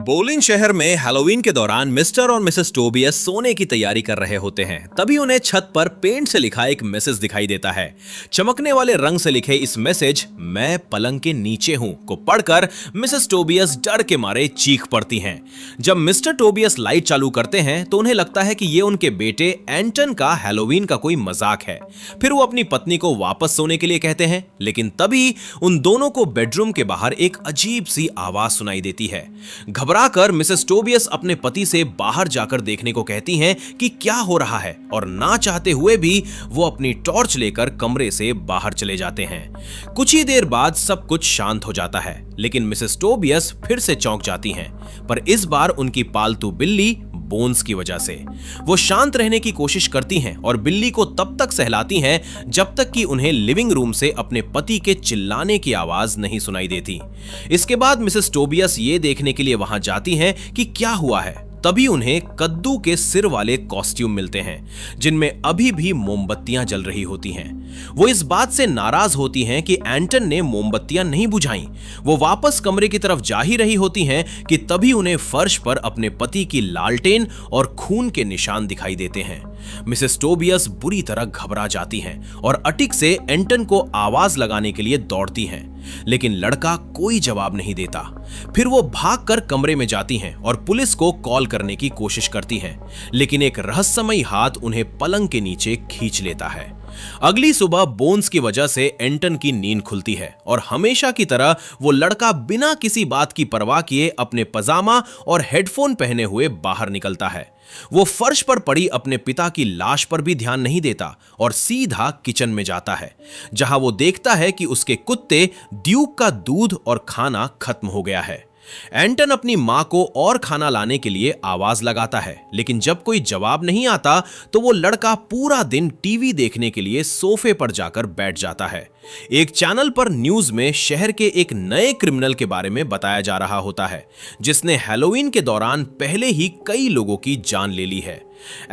Boolean शहर में Halloween के दौरान मिस्टर और मिसेस टोबियस सोने की तैयारी कर रहे होते हैं। तभी उन्हें छत पर पेंट से लिखा एक मैसेज दिखाई देता है। चमकने वाले रंग से लिखे इस मैसेज "मैं पलंग के नीचे हूं" को पढ़कर मिसेस टोबियस डर के मारे चीख पड़ती हैं। जब मिस्टर टोबियस लाइट चालू करते हैं तो उन्हें लगता है कि ये उनके बेटे एंटन का हैलोवीन का कोई मजाक है। फिर वो अपनी पत्नी को वापस सोने के लिए कहते हैं, लेकिन तभी उन दोनों को बेडरूम के बाहर एक अजीब सी आवाज सुनाई देती है। घबराकर मिसेस टोबियस अपने पति से बाहर जाकर देखने को कहती हैं कि क्या हो रहा है, और ना चाहते हुए भी वो अपनी टॉर्च लेकर कमरे से बाहर चले जाते हैं। कुछ ही देर बाद सब कुछ शांत हो जाता है, लेकिन मिसेस टोबियस फिर से चौंक जाती हैं, पर इस बार उनकी पालतू बिल्ली बोन्स की वजह से। वो शांत रहने की कोशिश करती हैं और बिल्ली को तब तक सहलाती हैं जब तक कि उन्हें लिविंग रूम से अपने पति के चिल्लाने की आवाज नहीं सुनाई देती। इसके बाद मिसेस टोबियस ये देखने के लिए वहां जाती हैं कि क्या हुआ है। तभी उन्हें कद्दू के सिर वाले कॉस्ट्यूम मिलते हैं, जिनमें अभी भी मोमबत्तियां जल रही होती हैं। वो इस बात से नाराज होती हैं कि एंटन ने मोमबत्तियां नहीं बुझाईं। वो वापस कमरे की तरफ जा ही रही होती हैं कि तभी उन्हें फर्श पर अपने पति की लालटेन और खून के निशान दिखाई देते हैं। मिसेस टोबियस बुरी तरह घबरा जाती हैं और अटिक से एंटन को आवाज लगाने के लिए दौड़ती हैं, लेकिन लड़का कोई जवाब नहीं देता। फिर वो भागकर कमरे में जाती हैं और पुलिस को कॉल करने की कोशिश करती हैं, लेकिन एक रहस्यमयी हाथ उन्हें पलंग के नीचे खींच लेता है। अगली सुबह बोन्स की वजह से एंटन की नींद खुलती है और हमेशा की तरह वो लड़का बिना किसी बात की परवाह किए अपने पजामा और हेडफोन पहने हुए बाहर निकलता है। वो फर्श पर पड़ी अपने पिता की लाश पर भी ध्यान नहीं देता और सीधा किचन में जाता है, जहां वो देखता है कि उसके कुत्ते ड्यूक का दूध और खाना खत्म हो गया है। एंटन अपनी मां को और खाना लाने के लिए आवाज लगाता है, लेकिन जब कोई जवाब नहीं आता तो वो लड़का पूरा दिन टीवी देखने के लिए सोफे पर जाकर बैठ जाता है। एक चैनल पर न्यूज में शहर के एक नए क्रिमिनल के बारे में बताया जा रहा होता है, जिसने हैलोवीन के दौरान पहले ही कई लोगों की जान ले ली है।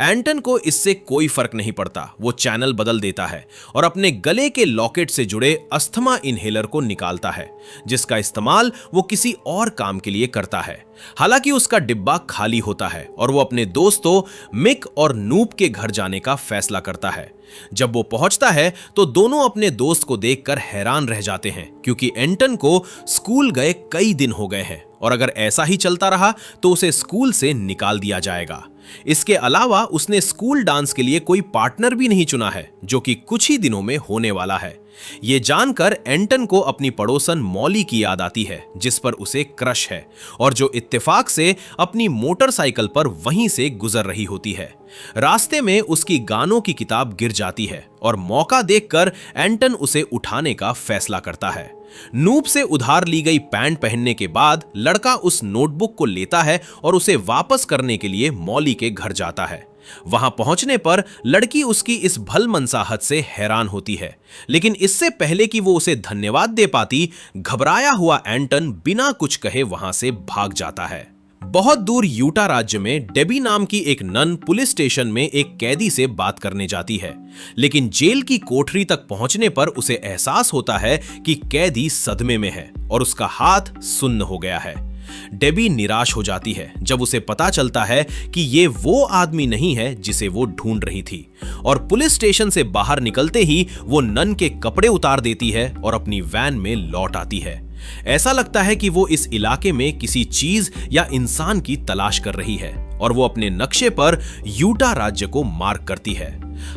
एंटन को इससे कोई फर्क नहीं पड़ता। वो चैनल बदल देता है और अपने गले के लॉकेट से जुड़े अस्थमा इनहेलर को निकालता है, जिसका इस्तेमाल वो किसी और काम के लिए करता है। हालांकि उसका डिब्बा खाली होता है और वो अपने दोस्तों मिक और नूप के घर जाने का फैसला करता है। जब वो पहुंचता है तो दोनों अपने दोस्त को देखकर हैरान रह जाते हैं, क्योंकि एंटन को स्कूल गए कई दिन हो गए हैं और अगर ऐसा ही चलता रहा तो उसे स्कूल से निकाल दिया जाएगा। इसके अलावा उसने स्कूल डांस के लिए कोई पार्टनर भी नहीं चुना है, जो कि कुछ ही दिनों में होने वाला है। ये जानकर एंटन को अपनी पड़ोसन मॉली की याद आती है, जिस पर उसे क्रश है और जो इत्तेफाक से अपनी मोटरसाइकिल पर वहीं से गुजर रही होती है। रास्ते में उसकी गानों की किताब गिर जाती है और मौका देखकर एंटन उसे उठाने का फैसला करता है। नूप से उधार ली गई पैंट पहनने के बाद लड़का उस नोटबुक को लेता है और उसे वापस करने के लिए मॉली के घर जाता है। वहां पहुंचने पर लड़की उसकी इस भलमनसाहत से हैरान होती है, लेकिन इससे पहले कि वो उसे धन्यवाद दे पाती, घबराया हुआ एंटन बिना कुछ कहे वहां से भाग जाता है। बहुत दूर यूटा राज्य में डेबी नाम की एक नन पुलिस स्टेशन में एक कैदी से बात करने जाती है, लेकिन जेल की कोठरी तक पहुंचने पर उसे एहसास होता है कि कैदी सदमे में है और उसका हाथ सुन्न हो गया है। डेबी निराश हो जाती है जब उसे पता चलता है कि ये वो आदमी नहीं है जिसे वो ढूंढ रही थी, और पुलिस स्टेशन से बाहर निकलते ही वो नन के कपड़े उतार देती है और अपनी वैन में लौट आती है। ऐसा लगता है कि वो इस इलाके में किसी चीज या इंसान की तलाश कर रही है और वो अपने नक्शे पर यूटा राज्य को मार्क करती है।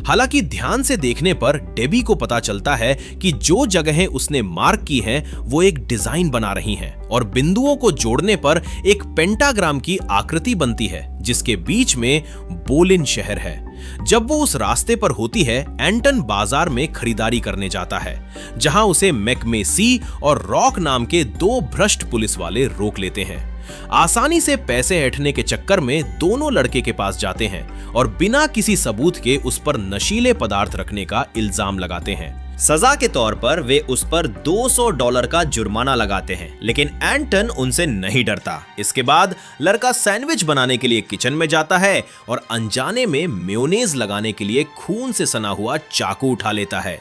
हालांकि ध्यान से देखने पर डेबी को पता चलता है कि जो जगहें उसने मार्क की हैं वो एक डिजाइन बना रही हैं और बिंदुओं को जोड़ने पर एक पेंटाग्राम की आकृति बनती है, जिसके बीच में बोलिन शहर है। जब वो उस रास्ते पर होती है, एंटन बाजार में खरीदारी करने जाता है, जहां उसे मैकमेसी और रॉक नाम के दो भ्रष्ट पुलिस वाले रोक लेते हैं। आसानी से पैसे ऐंठने के चक्कर में दोनों लड़के के पास जाते हैं और बिना किसी सबूत के उस पर नशीले पदार्थ रखने का इल्जाम लगाते हैं। सजा के तौर पर वे उस पर $200 का जुर्माना लगाते हैं, लेकिन एंटन उनसे नहीं डरता। इसके बाद लड़का सैंडविच बनाने के लिए किचन में जाता है और अनजाने में मेयोनेज लगाने के लिए खून से सना हुआ चाकू उठा लेता है।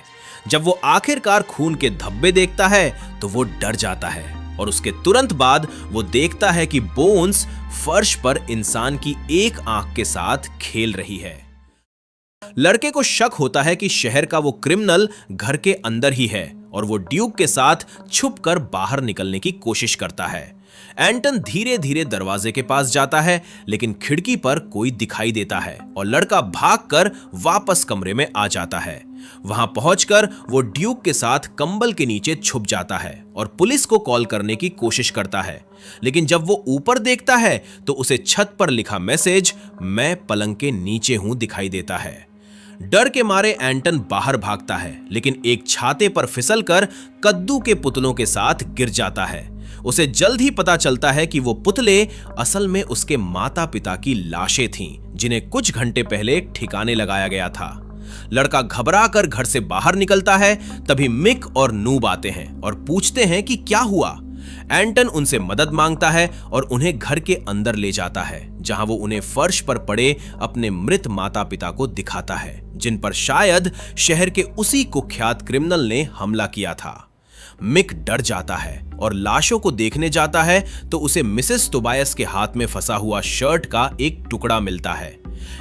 जब वो आखिरकार खून के धब्बे देखता है तो वो डर जाता है और उसके तुरंत बाद वो देखता है कि बोन्स फर्श पर इंसान की एक आंख के साथ खेल रही है। लड़के को शक होता है कि शहर का वो क्रिमिनल घर के अंदर ही है और वो ड्यूक के साथ छुपकर बाहर निकलने की कोशिश करता है। एंटन धीरे धीरे दरवाजे के पास जाता है, लेकिन खिड़की पर कोई दिखाई देता है और लड़का भागकर वापस कमरे में आ जाता है। वहां पहुंचकर वो ड्यूक के साथ कंबल के नीचे छुप जाता है और पुलिस को कॉल करने की कोशिश करता है, लेकिन जब वो ऊपर देखता है तो उसे छत पर लिखा मैसेज "मैं पलंग के नीचे हूं" दिखाई देता है। डर के मारे एंटन बाहर भागता है, लेकिन एक छाते पर फिसलकर कद्दू के पुतलों के साथ गिर जाता है। उसे जल्द ही पता चलता है कि वो पुतले असल में उसके माता पिता की लाशें थीं, जिन्हें कुछ घंटे पहले ठिकाने लगाया गया था। लड़का घबरा कर घर से बाहर निकलता है। तभी मिक और नूब आते हैं और पूछते हैं कि क्या हुआ। एंटन उनसे मदद मांगता है और उन्हें घर के अंदर ले जाता है, जहां वो उन्हें फर्श पर पड़े अपने मृत माता पिता को दिखाता है, जिन पर शायद शहर के उसी कुख्यात क्रिमिनल ने हमला किया था। मिक डर जाता है और लाशों को देखने जाता है तो उसे मिसेस टोबायस के हाथ में फंसा हुआ शर्ट का एक टुकड़ा मिलता है।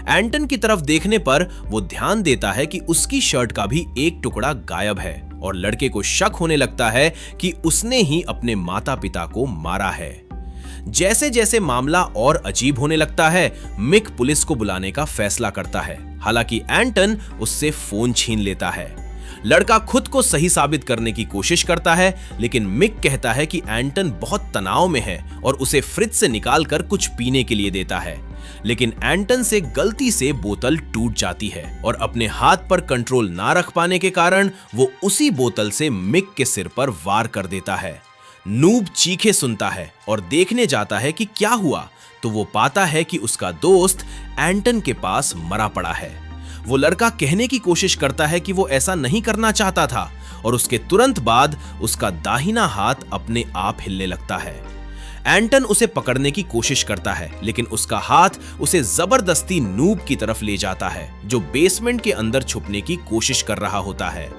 एंटन की तरफ देखने पर वो ध्यान देता है कि उसकी शर्ट का भी एक टुकड़ा गायब है और लड़के को शक होने लगता है कि उसने ही अपने माता पिता को मारा है। जैसे जैसे मामला और अजीब होने लगता है, मिक पुलिस को बुलाने का फैसला करता है। हालांकि एंटन उससे फोन छीन लेता है। लड़का खुद को सही साबित करने की कोशिश करता है, लेकिन मिक कहता है कि एंटन बहुत तनाव में है और उसे फ्रिज से निकालकर कुछ पीने के लिए देता है। लेकिन एंटन से गलती से बोतल टूट जाती है और अपने हाथ पर कंट्रोल ना रख पाने के कारण वो उसी बोतल से मिक के सिर पर वार कर देता है। नूब चीखे सुनता है और देखने जाता है कि क्या हुआ, तो वो पाता है कि उसका दोस्त एंटन के पास मरा पड़ा है। वो लड़का कहने की कोशिश करता है कि वो ऐसा नहीं करना चाहता था और उसके तुरंत बाद उसका दाहिना हाथ अपने आप हिलने लगता है। एंटन उसे पकड़ने की कोशिश करता है, लेकिन उसका हाथ उसे जबरदस्ती नूब की तरफ ले जाता है, जो बेसमेंट के अंदर छुपने की कोशिश कर रहा होता है।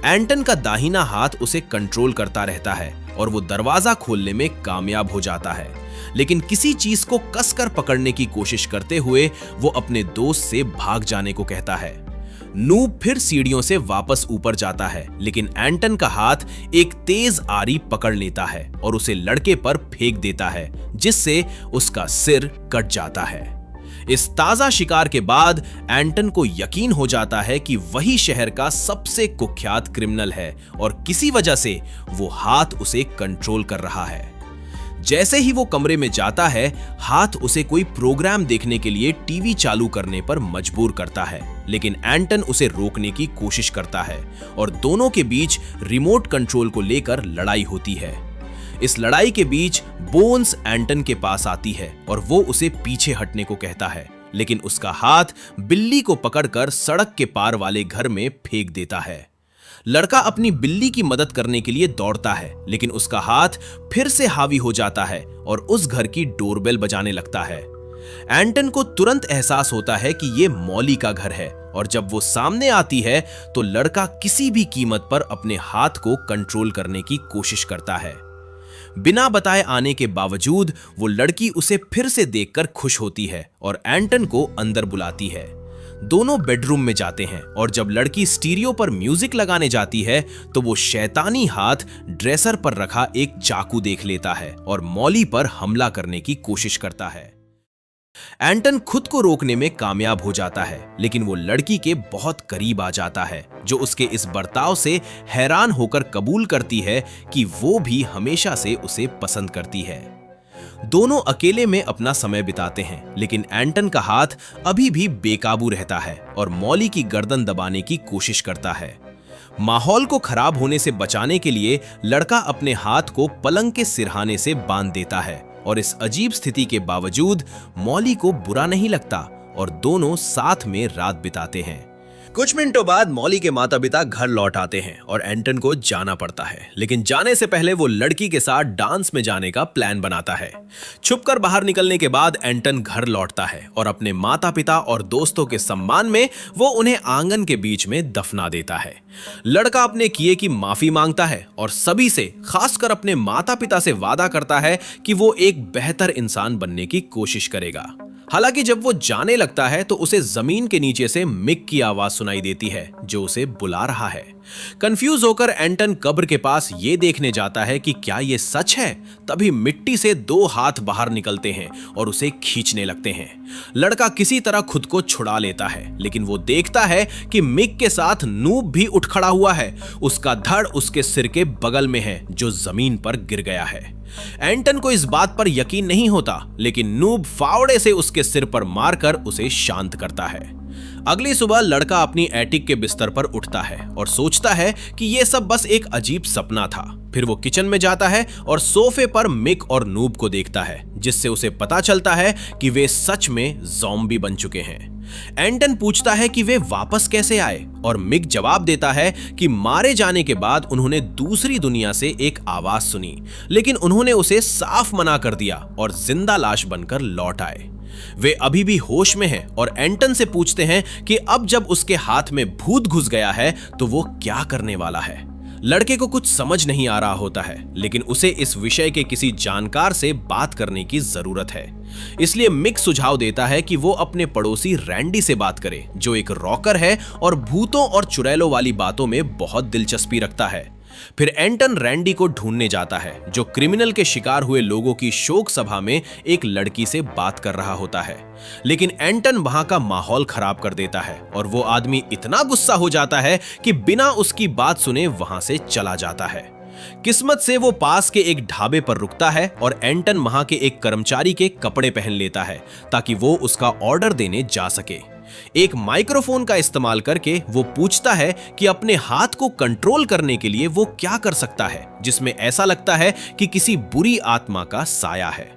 एंटन का दाहिना हाथ उसे कंट्रोल करता रहता है और वो दरवाजा खोलने में कामयाब हो जाता है, लेकिन किसी चीज को कसकर पकड़ने की कोशिश करते हुए वो अपने दोस्त से भाग जाने को कहता है। नूब फिर सीढ़ियों से वापस ऊपर जाता है, लेकिन एंटन का हाथ एक तेज आरी पकड़ लेता है और उसे लड़के पर फेंक देता है, जिससे उसका सिर कट जाता है। इस ताजा शिकार के बाद एंटन को यकीन हो जाता है कि वही शहर का सबसे कुख्यात क्रिमिनल है और किसी वजह से वो हाथ उसे कंट्रोल कर रहा है। जैसे ही वो कमरे में जाता है, हाथ उसे कोई प्रोग्राम देखने के लिए टीवी चालू करने पर मजबूर करता है, लेकिन एंटन उसे रोकने की कोशिश करता है और दोनों के बीच रिमोट कंट्रोल को लेकर लड़ाई होती है। इस लड़ाई के बीच बोन्स एंटन के पास आती है और वो उसे पीछे हटने को कहता है, लेकिन उसका हाथ बिल्ली को पकड़कर सड़क के पार वाले घर में फेंक देता है। लड़का अपनी बिल्ली की मदद करने के लिए दौड़ता है, लेकिन उसका हाथ फिर से हावी हो जाता है और उस घर की डोरबेल बजाने लगता है। एंटन को तुरंत एहसास होता है कि ये मॉली का घर है और जब वो सामने आती है तो लड़का किसी भी कीमत पर अपने हाथ को कंट्रोल करने की कोशिश करता है। बिना बताए आने के बावजूद वो लड़की उसे फिर से देखकर खुश होती है और एंटन को अंदर बुलाती है। दोनों बेडरूम में जाते हैं और जब लड़की स्टीरियो पर म्यूजिक लगाने जाती है तो वो शैतानी हाथ ड्रेसर पर रखा एक चाकू देख लेता है और मॉली पर हमला करने की कोशिश करता है। एंटन खुद को रोकने में कामयाब हो जाता है, लेकिन वो लड़की के बहुत करीब आ जाता है, जो उसके इस बर्ताव से हैरान होकर कबूल करती है कि वो भी हमेशा से उसे पसंद करती है। दोनों अकेले में अपना समय बिताते हैं, लेकिन एंटन का हाथ अभी भी बेकाबू रहता है और मॉली की गर्दन दबाने की कोशिश करता है। माहौल को खराब होने से बचाने के लिए लड़का अपने हाथ को पलंग के सिरहाने से बांध देता है और इस अजीब स्थिति के बावजूद मॉली को बुरा नहीं लगता और दोनों साथ में रात बिताते हैं। कुछ मिनटों बाद मॉली के माता पिता घर लौट आते हैं और एंटन को जाना पड़ता है, लेकिन जाने से पहले वो लड़की के साथ डांस में जाने का प्लान बनाता है। छुपकर बाहर निकलने के बाद एंटन घर लौटता है और अपने माता पिता और दोस्तों के सम्मान में वो उन्हें आंगन के बीच में दफना देता है। लड़का अपने किए की माफी मांगता है और सभी से, खासकर अपने माता पिता से वादा करता है कि वो एक बेहतर इंसान बनने की कोशिश करेगा। हालांकि जब वो जाने लगता है तो उसे जमीन के नीचे से मिक की आवाज सुनाई देती है जो उसे बुला रहा है। कंफ्यूज होकर एंटन कब्र के पास ये देखने जाता है कि क्या ये सच है। तभी मिट्टी से 2 हाथ बाहर निकलते हैं और उसे खींचने लगते हैं। लड़का किसी तरह खुद को छुड़ा लेता है, लेकिन वो देखता है कि मिक के साथ नूब भी उठ खड़ा हुआ है। उसका धड़ उसके सिर के बगल में है जो जमीन पर गिर गया है। एंटन को इस बात पर यकीन नहीं होता, लेकिन नूब फावड़े से उसके सिर पर मारकर उसे शांत करता है। अगली सुबह लड़का अपनी एटिक के बिस्तर पर उठता है और सोचता है कि यह सब बस एक अजीब सपना था। फिर वो किचन में जाता है और सोफे पर मिक और नूब को देखता है, जिससे उसे पता चलता है कि वे सच में ज़ॉम्बी बन चुके हैं। एंटन पूछता है कि वे वापस कैसे आए और मिक जवाब देता है कि मारे जाने के बाद उन्होंने दूसरी दुनिया से एक आवाज सुनी, लेकिन उन्होंने उसे साफ मना कर दिया और जिंदा लाश बनकर लौट आए। वे अभी भी होश में हैं और एंटन से पूछते हैं कि अब जब उसके हाथ में भूत घुस गया है तो वो क्या करने वाला है। लड़के को कुछ समझ नहीं आ रहा होता है, लेकिन उसे इस विषय के किसी जानकार से बात करने की जरूरत है। इसलिए मिक सुझाव देता है कि वो अपने पड़ोसी रैंडी से बात करे, जो एक रॉकर है और भूतों और चुड़ैलों वाली बातों में बहुत दिलचस्पी रखता है। फिर एंटन रैंडी को ढूंढने जाता है, जो क्रिमिनल के शिकार हुए लोगों की शोक सभा में एक लड़की से बात कर रहा होता है। लेकिन एंटन वहां का माहौल खराब कर देता है और वो आदमी इतना गुस्सा हो जाता है कि बिना उसकी बात सुने वहां से चला जाता है। किस्मत से वो पास के एक ढाबे पर रुकता है और एंटन वहां के एक कर्मचारी के कपड़े पहन लेता है ताकि वो उसका ऑर्डर देने जा सके। एक माइक्रोफोन का इस्तेमाल करके वो पूछता है कि अपने हाथ को कंट्रोल करने के लिए वो क्या कर सकता है, जिसमें ऐसा लगता है कि किसी बुरी आत्मा का साया है।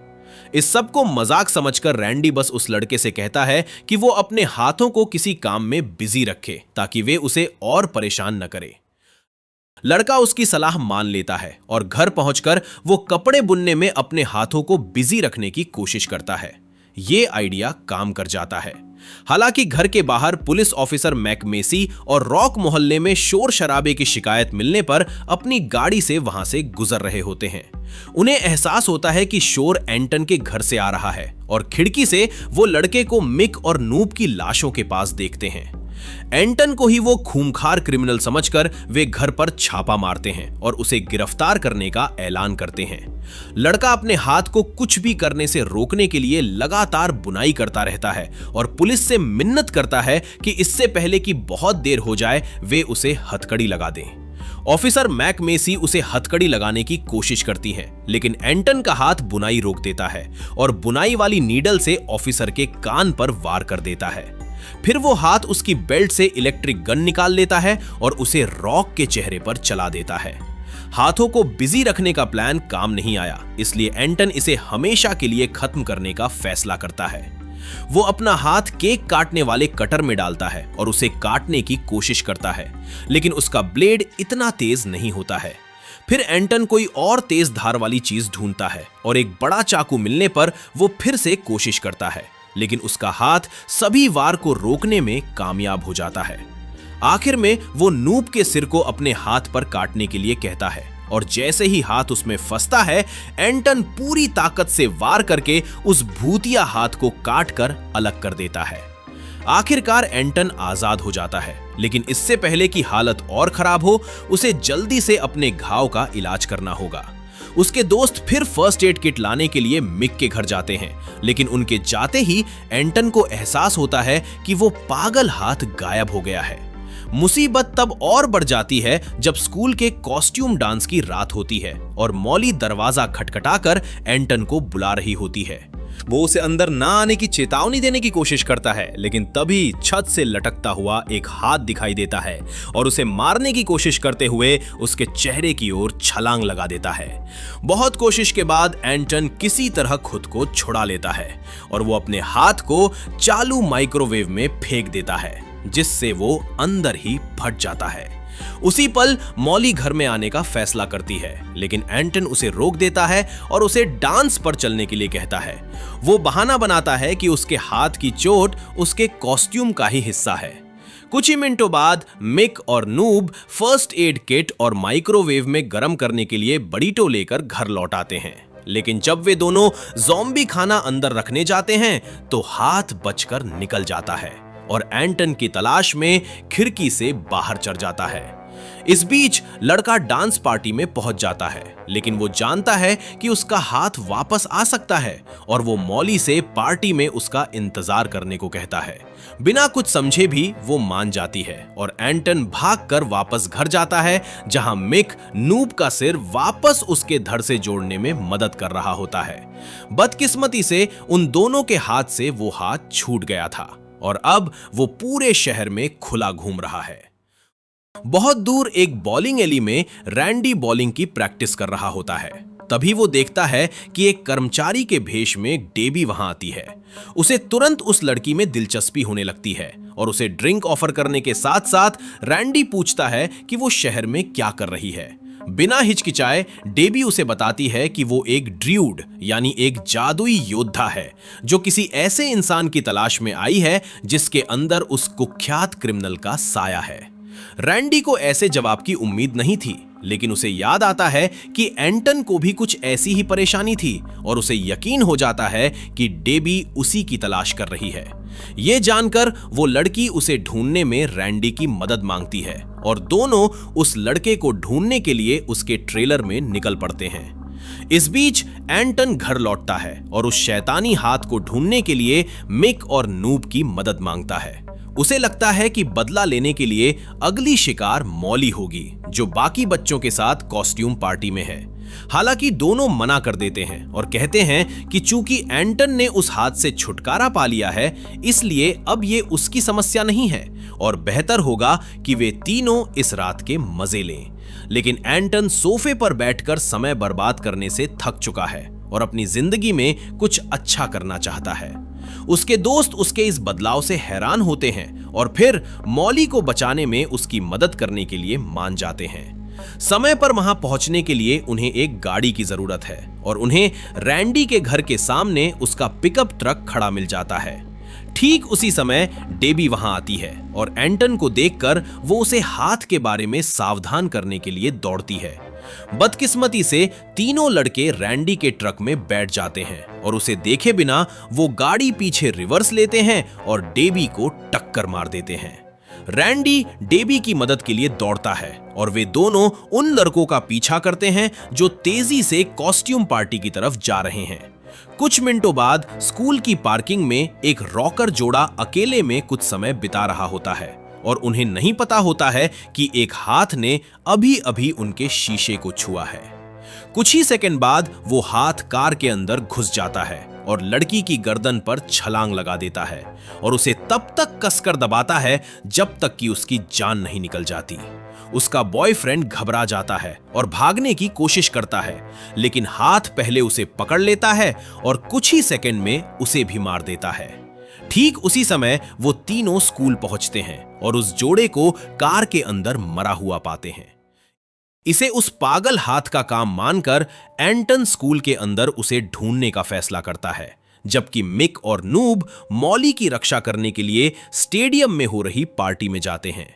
इस सब को मजाक समझकर रैंडी बस उस लड़के से कहता है कि वो अपने हाथों को किसी काम में बिजी रखे ताकि वे उसे और परेशान न करे। लड़का उसकी सलाह मान लेता है और घर पहुंचकर वो कपड़े बुनने में अपने हाथों को बिजी रखने की कोशिश करता है। ये आइडिया काम कर जाता है। हालांकि घर के बाहर पुलिस ऑफिसर मैकमेसी और रॉक मोहल्ले में शोर शराबे की शिकायत मिलने पर अपनी गाड़ी से वहां से गुजर रहे होते हैं। उन्हें एहसास होता है कि शोर एंटन के घर से आ रहा है और खिड़की से वो लड़के को मिक और नूब की लाशों के पास देखते हैं। एंटन को ही वो खूंखार क्रिमिनल समझकर वे घर पर छापा मारते हैं और उसे गिरफ्तार करने का ऐलान करते हैं। लड़का अपने हाथ को कुछ भी करने से रोकने के लिए लगातार बुनाई करता रहता है और पुलिस से मिन्नत करता है कि इससे पहले कि बहुत देर हो जाए वे उसे हथकड़ी लगा दें। ऑफिसर मैकमेसी उसे हथकड़ी लगाने की कोशिश करती है, लेकिन एंटन का हाथ बुनाई रोक देता है और बुनाई वाली नीडल से ऑफिसर के कान पर वार कर देता है। फिर वो हाथ उसकी बेल्ट से इलेक्ट्रिक गन निकाल लेता है और उसे रॉक के चेहरे पर चला देता है। हाथों को बिजी रखने का प्लान काम नहीं आया, इसलिए एंटन इसे हमेशा के लिए खत्म करने का फैसला करता है। वो अपना हाथ केक काटने वाले कटर में डालता है और उसे काटने की कोशिश करता है, लेकिन उसका ब्लेड इतना तेज नहीं होता है। फिर एंटन कोई और तेज धार वाली चीज ढूंढता है और एक बड़ा चाकू मिलने पर वो फिर से कोशिश करता है, लेकिन उसका हाथ सभी वार को रोकने में कामयाब हो जाता है। आखिर में वो नूब के सिर को अपने हाथ पर काटने के लिए कहता है और जैसे ही हाथ उसमें फंसता है, एंटन पूरी ताकत से वार करके उस भूतिया हाथ को काटकर अलग कर देता है। आखिरकार एंटन आजाद हो जाता है, लेकिन इससे पहले कि हालत और खराब हो, उसे जल्दी से अपने घाव का इलाज करना होगा। उसके दोस्त फिर फर्स्ट एड किट लाने के लिए मिक के घर जाते हैं, लेकिन उनके जाते ही एंटन को एहसास होता है कि वो पागल हाथ गायब हो गया है। मुसीबत तब और बढ़ जाती है जब स्कूल के कॉस्ट्यूम डांस की रात होती है और मॉली दरवाजा खटखटाकर एंटन को बुला रही होती है। वो उसे अंदर ना आने की चेतावनी देने की कोशिश करता है, लेकिन तभी छत से लटकता हुआ एक हाथ दिखाई देता है और उसे मारने की कोशिश करते हुए उसके चेहरे की ओर छलांग लगा देता है। बहुत कोशिश के बाद एंटन किसी तरह खुद को छुड़ा लेता है और वो अपने हाथ को चालू माइक्रोवेव में फेंक देता है। जिससे वो अंदर ही फट जाता है। उसी पल मॉली घर में आने का फैसला करती है, लेकिन एंटन उसे रोक देता है और उसे डांस पर चलने के लिए कहता है। वो बहाना बनाता है कि उसके हाथ की चोट उसके कॉस्ट्यूम का ही हिस्सा है। कुछ ही मिनटों बाद मिक और नूब फर्स्ट एड किट और माइक्रोवेव में गर्म करने के लिए बरीटो लेकर घर लौट आते हैं, लेकिन जब वे दोनों ज़ॉम्बी खाना अंदर रखने जाते हैं तो हाथ बचकर निकल जाता है और एंटन की तलाश में खिड़की से बाहर चढ़ जाता है। इस बीच लड़का डांस पार्टी में पहुंच जाता है, लेकिन वो जानता है कि उसका हाथ वापस आ सकता है और वो मॉली से पार्टी में उसका इंतजार करने को कहता है। बिना कुछ समझे भी वो मान जाती है और एंटन भागकर वापस घर जाता है, जहां मिक नूब का सिर वापस उसके धड़ से जोड़ने में मदद कर रहा होता है। बदकिस्मती से उन दोनों के हाथ से वो हाथ छूट गया था और अब वो पूरे शहर में खुला घूम रहा है। बहुत दूर एक बॉलिंग एली में रैंडी बॉलिंग की प्रैक्टिस कर रहा होता है। तभी वो देखता है कि एक कर्मचारी के भेष में डेबी वहां आती है। उसे तुरंत उस लड़की में दिलचस्पी होने लगती है और उसे ड्रिंक ऑफर करने के साथ साथ रैंडी पूछता है कि वो शहर में क्या कर रही है। बिना हिचकिचाए डेबी उसे बताती है कि वो एक ड्रूड यानी एक जादुई योद्धा है जो किसी ऐसे इंसान की तलाश में आई है जिसके अंदर उस कुख्यात क्रिमिनल का साया है। रैंडी को ऐसे जवाब की उम्मीद नहीं थी, लेकिन उसे याद आता है कि एंटन को भी कुछ ऐसी ही परेशानी थी और उसे यकीन हो जाता है कि डेबी उसी की तलाश कर रही है। यह जानकर वो लड़की उसे ढूंढने में रैंडी की मदद मांगती है और दोनों उस लड़के को ढूंढने के लिए उसके ट्रेलर में निकल पड़ते हैं। इस बीच एंटन घर लौटता है और उस शैतानी हाथ को ढूंढने के लिए मिक और नूब की मदद मांगता है। उसे लगता है कि बदला लेने के लिए अगली शिकार मॉली होगी, जो बाकी बच्चों के साथ कॉस्ट्यूम पार्टी में है। हालांकि दोनों मना कर देते हैं और कहते हैं कि चूंकि एंटन ने उस हाथ से छुटकारा पा लिया है, इसलिए अब ये उसकी समस्या नहीं है और बेहतर होगा कि वे तीनों इस रात के मजे लें। लेकिन एंटन सोफे पर बैठकर समय बर्बाद करने से थक चुका है और अपनी जिंदगी में कुछ अच्छा करना चाहता है। उसके दोस्त उसके इस बदलाव से हैरान होते हैं और फिर मॉली को बचाने में उसकी मदद करने के लिए मान जाते हैं। समय पर वहां पहुंचने के लिए उन्हें एक गाड़ी की जरूरत है और उन्हें रैंडी के घर के सामने उसका पिकअप ट्रक खड़ा मिल जाता है। ठीक उसी समय डेबी वहां आती है और एंटन को देखकर वो उसे हाथ के बारे में सावधान करने के लिए दौड़ती है। बदकिस्मती से तीनों लड़के रैंडी के ट्रक में बैठ जाते हैं और उसे देखे बिना वो गाड़ी पीछे रिवर्स लेते हैं और डेबी को टक्कर मार देते हैं। रैंडी डेबी की मदद के लिए दौड़ता है और वे दोनों उन लड़कों का पीछा करते हैं जो तेजी से कॉस्ट्यूम पार्टी की तरफ जा रहे हैं। कुछ मिनटों बाद स्कूल की पार्किंग में एक रॉकर जोड़ा अकेले में कुछ समय बिता रहा होता है और उन्हें नहीं पता होता है कि एक हाथ ने अभी अभी उनके शीशे को छुआ है। कुछ ही सेकंड बाद वो हाथ कार के अंदर घुस जाता है और लड़की की गर्दन पर छलांग लगा देता है और उसे तब तक कसकर दबाता है जब तक कि उसकी जान नहीं निकल जाती। उसका बॉयफ्रेंड घबरा जाता है और भागने की कोशिश करता है, लेकिन हाथ पहले उसे पकड़ लेता है और कुछ ही सेकंड में उसे भी मार देता है। ठीक उसी समय वो तीनों स्कूल पहुंचते हैं और उस जोड़े को कार के अंदर मरा हुआ पाते हैं। इसे उस पागल हाथ का काम मानकर एंटन स्कूल के अंदर उसे ढूंढने का फैसला करता है, जबकि मिक और नूब मॉली की रक्षा करने के लिए स्टेडियम में हो रही पार्टी में जाते हैं।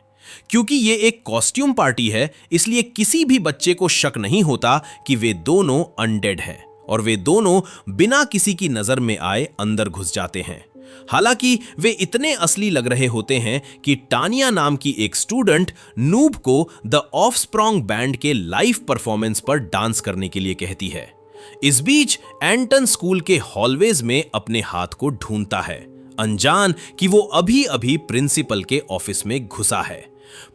क्योंकि ये एक कॉस्ट्यूम पार्टी है, इसलिए किसी भी बच्चे को शक नहीं होता कि वे दोनों अनडेड हैं और वे दोनों बिना किसी की नजर में आए अंदर घुस जाते हैं। हालांकि वे इतने असली लग रहे होते हैं कि टानिया नाम की एक स्टूडेंट नूब को द ऑफस्प्रॉन्ग बैंड के लाइव परफॉर्मेंस पर डांस करने के लिए कहती है। इस बीच एंटन स्कूल के हॉलवेज में अपने हाथ को ढूंढता है, अनजान कि वो अभी अभी प्रिंसिपल के ऑफिस में घुसा है।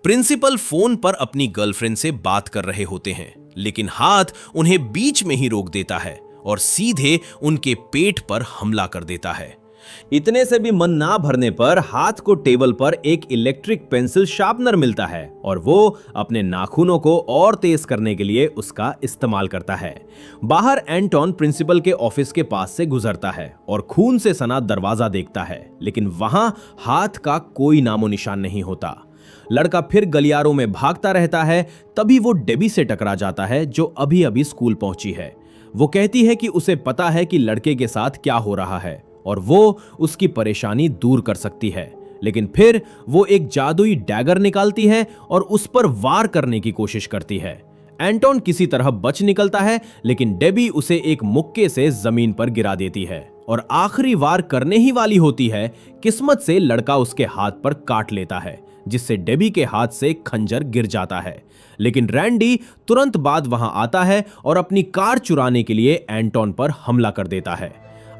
प्रिंसिपल फोन पर अपनी गर्लफ्रेंड से बात कर रहे होते हैं, लेकिन हाथ उन्हें बीच में ही रोक देता है और सीधे उनके पेट पर हमला कर देता है। इतने से भी मन ना भरने पर हाथ को टेबल पर एक इलेक्ट्रिक पेंसिल शार्पनर मिलता है और वो अपने नाखूनों को और तेज करने के लिए उसका इस्तेमाल करता है। बाहर एंटोन प्रिंसिपल के ऑफिस के पास से गुजरता है और खून से सना दरवाजा देखता है, लेकिन वहां हाथ का कोई नामो निशान नहीं होता। लड़का फिर गलियारों में भागता रहता है। तभी वो डेबी से टकरा जाता है जो अभी अभी स्कूल पहुंची है। वो कहती है कि उसे पता है कि लड़के के साथ क्या हो रहा है और वो उसकी परेशानी दूर कर सकती है, लेकिन फिर वो एक जादुई डैगर निकालती है और उस पर वार करने की कोशिश करती है। एंटोन किसी तरह बच निकलता है, लेकिन डेबी उसे एक मुक्के से जमीन पर गिरा देती है और आखिरी वार करने ही वाली होती है। किस्मत से लड़का उसके हाथ पर काट लेता है, जिससे डेबी के हाथ से खंजर गिर जाता है। लेकिन रैंडी तुरंत बाद वहां आता है और अपनी कार चुराने के लिए एंटोन पर हमला कर देता है।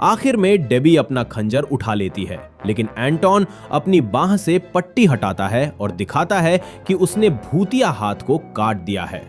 आखिर में डेबी अपना खंजर उठा लेती है, लेकिन एंटोन अपनी बाह से पट्टी हटाता है और दिखाता है कि उसने भूतिया हाथ को काट दिया है।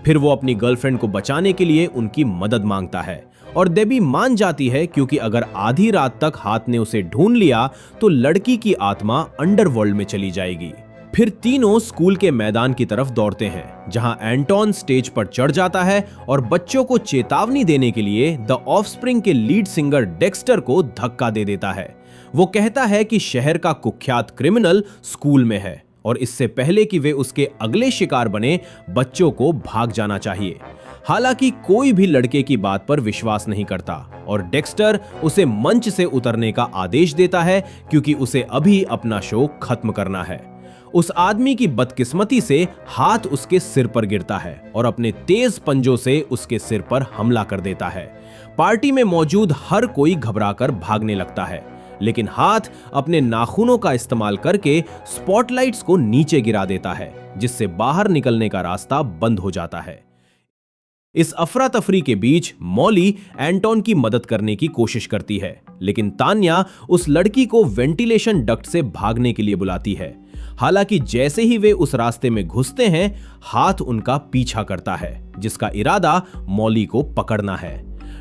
फिर वो अपनी गर्लफ्रेंड को बचाने के लिए उनकी मदद मांगता है और डेबी मान जाती है, क्योंकि अगर आधी रात तक हाथ ने उसे ढूंढ लिया तो लड़की की आत्मा अंडरवर्ल्ड में चली जाएगी। फिर तीनों स्कूल के मैदान की तरफ दौड़ते हैं, जहां एंटोन स्टेज पर चढ़ जाता है और बच्चों को चेतावनी देने के लिए द ऑफस्प्रिंग के लीड सिंगर डेक्स्टर को धक्का दे देता है। वो कहता है कि शहर का कुख्यात क्रिमिनल स्कूल में है और इससे पहले कि वे उसके अगले शिकार बने, बच्चों को भाग जाना चाहिए। हालांकि कोई भी लड़के की बात पर विश्वास नहीं करता और डेक्स्टर उसे मंच से उतरने का आदेश देता है, क्योंकि उसे अभी अपना शो खत्म करना है। उस आदमी की बदकिस्मती से हाथ उसके सिर पर गिरता है और अपने तेज पंजों से उसके सिर पर हमला कर देता है। पार्टी में मौजूद हर कोई घबराकर भागने लगता है, लेकिन हाथ अपने नाखूनों का इस्तेमाल करके स्पॉटलाइट्स को नीचे गिरा देता है, जिससे बाहर निकलने का रास्ता बंद हो जाता है। इस अफरा तफरी के बीच मॉली एंटोन की मदद करने की कोशिश करती है, लेकिन तान्या उस लड़की को वेंटिलेशन डक्ट से भागने के लिए बुलाती है। हालांकि जैसे ही वे उस रास्ते में घुसते हैं, हाथ उनका पीछा करता है, जिसका इरादा मॉली को पकड़ना है।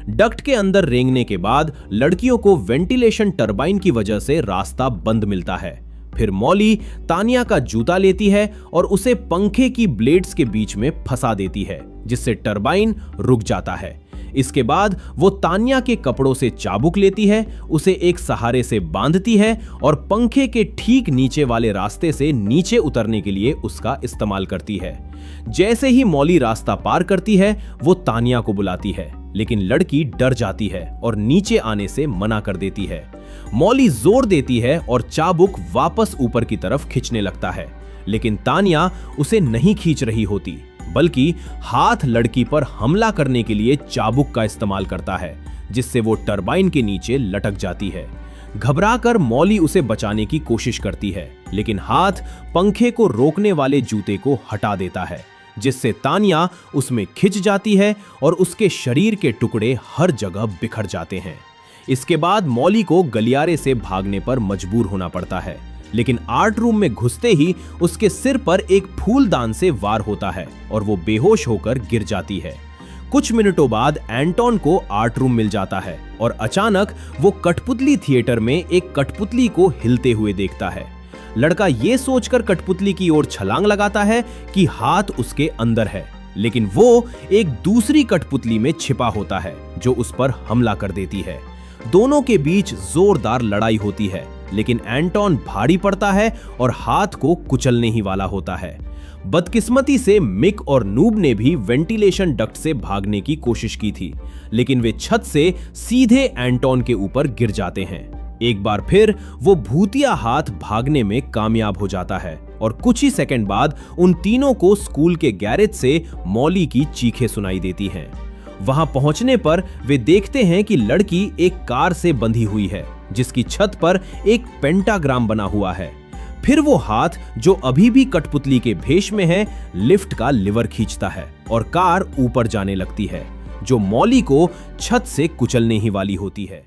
डक्ट के अंदर रेंगने के बाद लड़कियों को वेंटिलेशन टरबाइन की वजह से रास्ता बंद मिलता है। फिर मॉली तानिया का जूता लेती है और उसे पंखे की ब्लेड्स के बीच में फंसा देती है, जिससे टरबाइन रुक जाता है। इसके बाद वो तानिया के कपड़ों से चाबुक लेती है, उसे एक सहारे से बांधती है और पंखे के ठीक नीचे वाले रास्ते से नीचे उतरने के लिए उसका इस्तेमाल करती है। जैसे ही मॉली रास्ता पार करती है, वो तानिया को बुलाती है, लेकिन लड़की डर जाती है और नीचे आने से मना कर देती है। मॉली जोर देती है और चाबुक वापस ऊपर की तरफ खींचने लगता है, लेकिन तानिया उसे नहीं खींच रही होती, बल्कि हाथ लड़की पर हमला करने के लिए चाबुक का इस्तेमाल करता है, जिससे वो टरबाइन के नीचे लटक जाती है। घबराकर मॉली उसे बचाने की कोशिश करती है, लेकिन हाथ पंखे को रोकने वाले जूते को हटा देता है, जिससे तानिया उसमें खिंच जाती है और उसके शरीर के टुकड़े हर जगह बिखर जाते हैं। इसके बाद मॉली को गलियारे से भागने पर मजबूर होना पड़ता है, लेकिन आर्ट रूम में घुसते ही उसके सिर पर एक फूलदान से वार होता है और वो बेहोश होकर गिर जाती है। कुछ मिनटों बाद एंटोन को आर्ट रूम मिल जाता है और अचानक वो कठपुतली थिएटर में एक कठपुतली को हिलते हुए देखता है। लड़का ये सोचकर कठपुतली की ओर छलांग लगाता है कि हाथ उसके अंदर है, लेकिन वो एक दूसरी कठपुतली में छिपा होता है जो उस पर हमला कर देती है। दोनों के बीच जोरदार लड़ाई होती है, लेकिन एंटोन भारी पड़ता है और हाथ को कुचलने ही वाला होता है। बदकिस्मती से मिक और नूब ने भी वेंटिलेशन डक्ट से भागने की कोशिश की थी, लेकिन वे छत से सीधे एंटोन के ऊपर गिर जाते हैं। एक बार फिर वो भूतिया हाथ भागने में कामयाब हो जाता है और कुछ ही सेकंड बाद उन तीनों को स्कूल के गैरेज से मॉली की चीखें सुनाई देती हैं। वहां पहुंचने पर वे देखते हैं कि लड़की एक कार से बंधी हुई है, जिसकी छत पर एक पेंटाग्राम बना हुआ है। फिर वो हाथ, जो अभी भी कठपुतली के भेष में है, लिफ्ट का लिवर खींचता है और कार ऊपर जाने लगती है, जो मॉली को छत से कुचलने ही वाली होती है।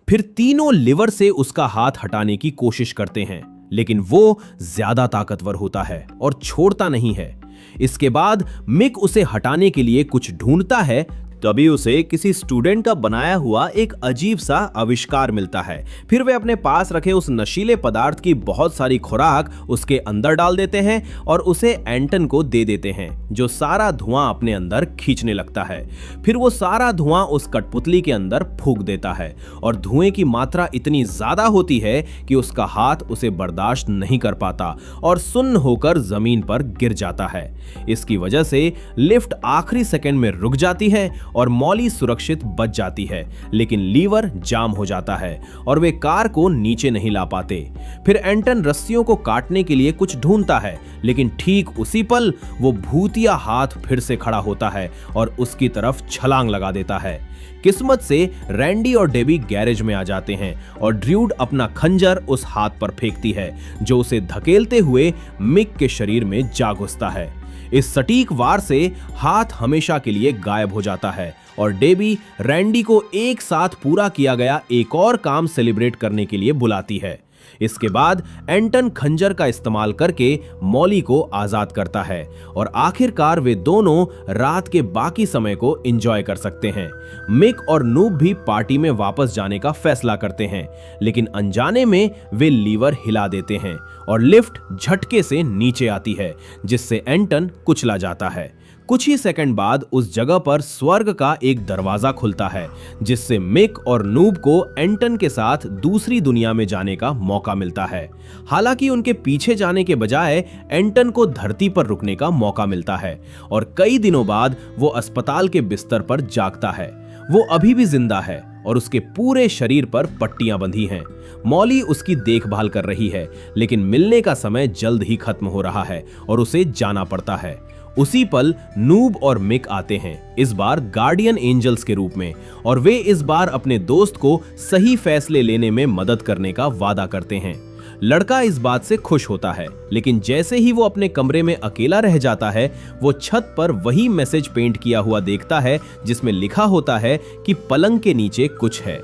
फिर तीनों लिवर से उसका हाथ हटाने की कोशिश करते हैं, लेकिन वो ज्यादा ताकतवर होता है और छोड़ता नहीं है। इसके बाद मिक उसे हटाने के लिए कुछ ढूंढता है, तभी उसे किसी स्टूडेंट का बनाया हुआ एक अजीब सा आविष्कार मिलता है। फिर वे अपने पास रखे उस नशीले पदार्थ की बहुत सारी खुराक उसके अंदर डाल देते हैं और उसे एंटन को दे देते हैं, जो सारा धुआं अपने अंदर खींचने लगता है। फिर वो सारा धुआं उस कठपुतली के अंदर फूंक देता है और धुएं की मात्रा इतनी ज्यादा होती है कि उसका हाथ उसे बर्दाश्त नहीं कर पाता और सुन्न होकर जमीन पर गिर जाता है। इसकी वजह से लिफ्ट आखिरी सेकंड में रुक जाती है और मॉली सुरक्षित बच जाती है, लेकिन लीवर जाम हो जाता है और वे कार को नीचे नहीं ला पाते। फिर एंटन रस्सियों को काटने के लिए कुछ ढूंढता है, लेकिन ठीक उसी पल वो भूतिया हाथ फिर से खड़ा होता है और उसकी तरफ छलांग लगा देता है। किस्मत से रैंडी और डेबी गैरेज में आ जाते हैं और ड्रूड अपना खंजर उस हाथ पर फेंकती है, जो उसे धकेलते हुए मिक के शरीर में जा घुसता है। इस सटीक वार से हाथ हमेशा के लिए गायब हो जाता है और डेबी रैंडी को एक साथ पूरा किया गया एक और काम सेलिब्रेट करने के लिए बुलाती है। इसके बाद एंटन खंजर का इस्तेमाल करके मॉली को आजाद करता है और आखिरकार वे दोनों रात के बाकी समय को एंजॉय कर सकते हैं। मिक और नूब भी पार्टी में वापस जाने का फैसला करते हैं, लेकिन अनजाने में वे लीवर हिला देते हैं और लिफ्ट झटके से नीचे आती है, जिससे एंटन कुचला जाता है। कुछ ही सेकंड बाद उस जगह पर स्वर्ग का एक दरवाजा खुलता है, जिससे मिक और नूब को एंटन के साथ दूसरी दुनिया में जाने का मौका मिलता है। हालांकि उनके पीछे जाने के बजाय एंटन को धरती पर रुकने का मौका मिलता है और कई दिनों बाद वो अस्पताल के बिस्तर पर जागता है। वो अभी भी जिंदा है और उसके पूरे शरीर पर पट्टियां बंधी हैं। मॉली उसकी देखभाल कर रही है, लेकिन मिलने का समय जल्द ही खत्म हो रहा है और उसे जाना पड़ता है। उसी पल नूब और मिक आते हैं, इस बार गार्डियन एंजल्स के रूप में, और वे इस बार अपने दोस्त को सही फैसले लेने में मदद करने का वादा करते हैं। लड़का इस बात से खुश होता है, लेकिन जैसे ही वो अपने कमरे में अकेला रह जाता है, वो छत पर वही मैसेज पेंट किया हुआ देखता है जिसमें लिखा होता है कि पलंग के नीचे कुछ है।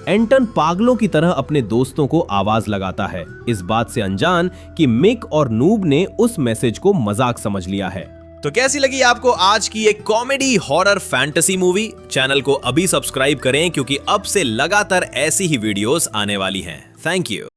एंटन पागलों की तरह अपने दोस्तों को आवाज लगाता है, इस बात से अनजान कि मिक और नूब ने उस मैसेज को मजाक समझ लिया है। तो कैसी लगी आपको आज की एक comedy horror fantasy movie? Channel को अभी सब्सक्राइब करें, क्योंकि अब से लगातार ऐसी ही वीडियोस आने वाली हैं। Thank you.